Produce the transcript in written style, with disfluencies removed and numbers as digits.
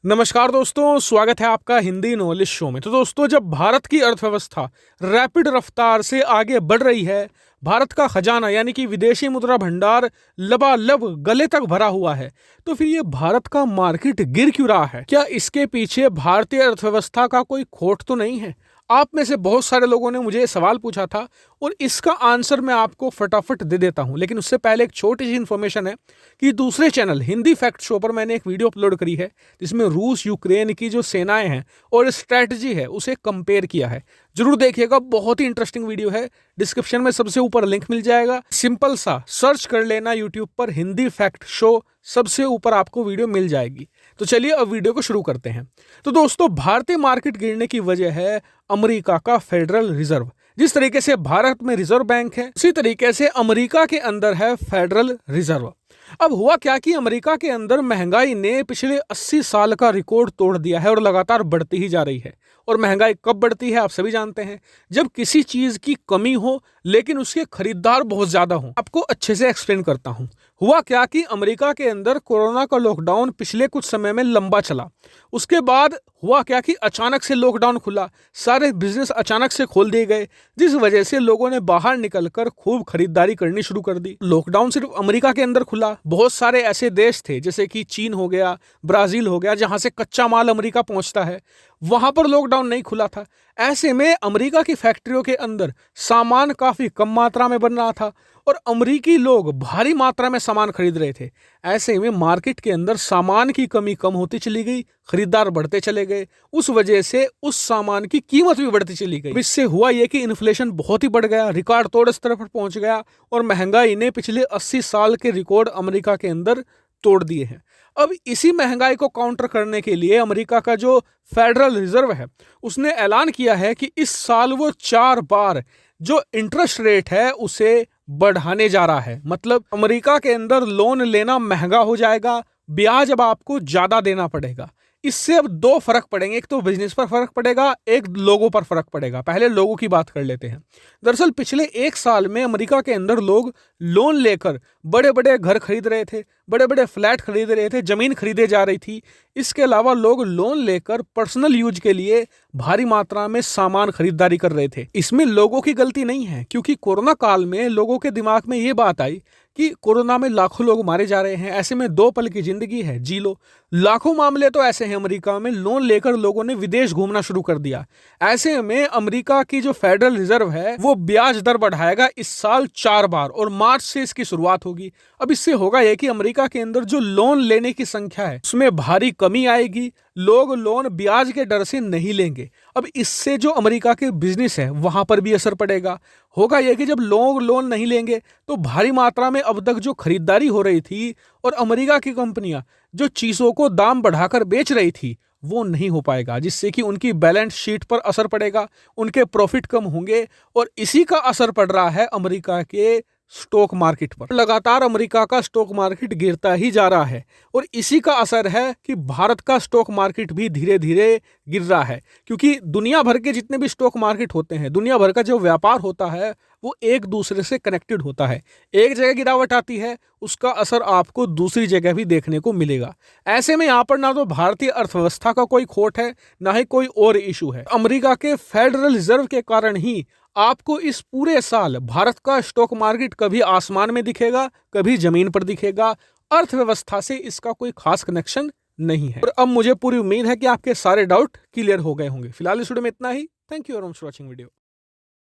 नमस्कार दोस्तों, स्वागत है आपका हिंदी नॉलेज शो में। तो दोस्तों, जब भारत की अर्थव्यवस्था रैपिड रफ्तार से आगे बढ़ रही है, भारत का खजाना यानी कि विदेशी मुद्रा भंडार लबालब गले तक भरा हुआ है, तो फिर ये भारत का मार्केट गिर क्यों रहा है? क्या इसके पीछे भारतीय अर्थव्यवस्था का कोई खोट तो नहीं है? आप में से बहुत सारे लोगों ने मुझे ये सवाल पूछा था और इसका आंसर मैं आपको फटाफट दे देता हूं। लेकिन उससे पहले एक छोटी सी इन्फॉर्मेशन है कि दूसरे चैनल हिंदी फैक्ट शो पर मैंने एक वीडियो अपलोड करी है जिसमें रूस यूक्रेन की जो सेनाएं हैं और स्ट्रैटेजी है उसे कंपेयर किया है। जरूर देखिएगा, बहुत ही इंटरेस्टिंग वीडियो है। डिस्क्रिप्शन में सबसे ऊपर लिंक मिल जाएगा, सिंपल सा सर्च कर लेना यूट्यूब पर हिंदी फैक्ट शो, सबसे ऊपर आपको वीडियो मिल जाएगी। तो चलिए अब वीडियो को शुरू करते हैं। तो दोस्तों, भारतीय मार्केट गिरने की वजह है अमेरिका का फेडरल रिजर्व। जिस तरीके से भारत में रिजर्व बैंक है, उसी तरीके से अमेरिका के अंदर है फेडरल रिजर्व। अब हुआ क्या कि अमेरिका के अंदर महंगाई ने पिछले 80 साल का रिकॉर्ड तोड़ दिया है और लगातार बढ़ती ही जा रही है। और महंगाई कब बढ़ती है आप सभी जानते हैं, जब किसी चीज की कमी हो लेकिन उसके खरीदार बहुत ज्यादा हो। आपको अच्छे से एक्सप्लेन करता हूं। हुआ क्या कि अमेरिका के अंदर कोरोना का लॉकडाउन पिछले कुछ समय में लंबा चला। उसके बाद हुआ क्या कि अचानक से लॉकडाउन खुला, सारे बिजनेस अचानक से खोल दिए गए, जिस वजह से लोगों ने बाहर निकलकर खूब खरीदारी करनी शुरू कर दी। लॉकडाउन सिर्फ अमेरिका के अंदर खुला, बहुत सारे ऐसे देश थे जैसे कि चीन हो गया, ब्राजील हो गया, जहां से कच्चा माल अमेरिका पहुंचता है, वहां पर लॉकडाउन नहीं खुला था। ऐसे में अमेरिका की फैक्ट्रियों के अंदर सामान काफी कम मात्रा में बन रहा था और अमेरिकी लोग भारी मात्रा में सामान खरीद रहे थे। ऐसे में मार्केट के अंदर सामान की कमी कम होती चली गई, खरीदार बढ़ते चले गए, उस वजह से उस सामान की कीमत भी बढ़ती चली गई। इससे हुआ यह कि इन्फ्लेशन बहुत ही बढ़ गया, रिकॉर्ड तोड़ स्तर पर पहुंच गया और महंगाई ने पिछले 80 साल के रिकॉर्ड अमेरिका के अंदर तोड़ दिए हैं। अब इसी महंगाई को काउंटर करने के लिए अमेरिका का जो फेडरल रिजर्व है उसने ऐलान किया है कि इस साल वो 4 बार जो इंटरेस्ट रेट है उसे बढ़ाने जा रहा है। मतलब अमेरिका के अंदर लोन लेना महंगा हो जाएगा, ब्याज अब आपको ज्यादा देना पड़ेगा। इससे अब 2 फर्क पड़ेंगे, एक तो बिजनेस पर फर्क पड़ेगा, एक लोगों पर फर्क पड़ेगा। पहले लोगों की बात कर लेते हैं। दरअसल पिछले 1 साल में अमेरिका के अंदर लोग लोन लेकर बड़े बड़े घर खरीद रहे थे, बड़े बड़े फ्लैट खरीद रहे थे, जमीन खरीदे जा रही थी। इसके अलावा लोग लोन लेकर पर्सनल यूज के लिए भारी मात्रा में सामान खरीदारी कर रहे थे। इसमें लोगों की गलती नहीं है, क्योंकि कोरोना काल में लोगों के दिमाग में ये बात आई कि कोरोना में लाखों लोग मारे जा रहे हैं, ऐसे में 2 पल की जिंदगी है, जी लो। लाखों मामले तो ऐसे हैं अमेरिका में, लोन लेकर लोगों ने विदेश घूमना शुरू कर दिया। ऐसे में अमेरिका की जो फेडरल रिजर्व है वो ब्याज दर बढ़ाएगा इस साल 4 बार और मार्च से इसकी शुरुआत होगी। अब इससे होगा यह कि अमेरिका के अंदर जो लोन लेने की संख्या है उसमें भारी कमी आएगी, लोग लोन ब्याज के डर से नहीं लेंगे। अब इससे जो अमेरिका के बिजनेस है वहां पर भी असर पड़ेगा। होगा यह कि जब लोग लोन नहीं लेंगे तो भारी मात्रा में अब तक जो खरीदारी हो रही थी और अमेरिका की कंपनियां जो चीजों को दाम बढ़ाकर बेच रही थी वो नहीं हो पाएगा, जिससे कि उनकी बैलेंस शीट पर असर पड़ेगा, उनके प्रॉफिट कम होंगे। और इसी का असर पड़ रहा है अमेरिका के स्टॉक मार्केट पर। लगातार अमेरिका का स्टॉक मार्केट गिरता ही जा रहा है और इसी का असर है कि भारत का स्टॉक मार्केट भी धीरे धीरे गिर रहा है। क्योंकि दुनिया भर के जितने भी स्टॉक मार्केट होते हैं, दुनिया भर का जो व्यापार होता है वो एक दूसरे से कनेक्टेड होता है। एक जगह गिरावट आती है, उसका असर आपको दूसरी जगह भी देखने को मिलेगा। ऐसे में यहाँ पर ना तो भारतीय अर्थव्यवस्था का कोई खोट है, ना ही कोई और इशू है। अमेरिका के फेडरल रिजर्व के कारण ही आपको इस पूरे साल भारत का स्टॉक मार्केट कभी आसमान में दिखेगा, कभी जमीन पर दिखेगा। अर्थव्यवस्था से इसका कोई खास कनेक्शन नहीं है। और अब मुझे पूरी उम्मीद है कि आपके सारे डाउट क्लियर हो गए होंगे। फिलहाल इस वीडियो में इतना ही। Thank you very much for watching video.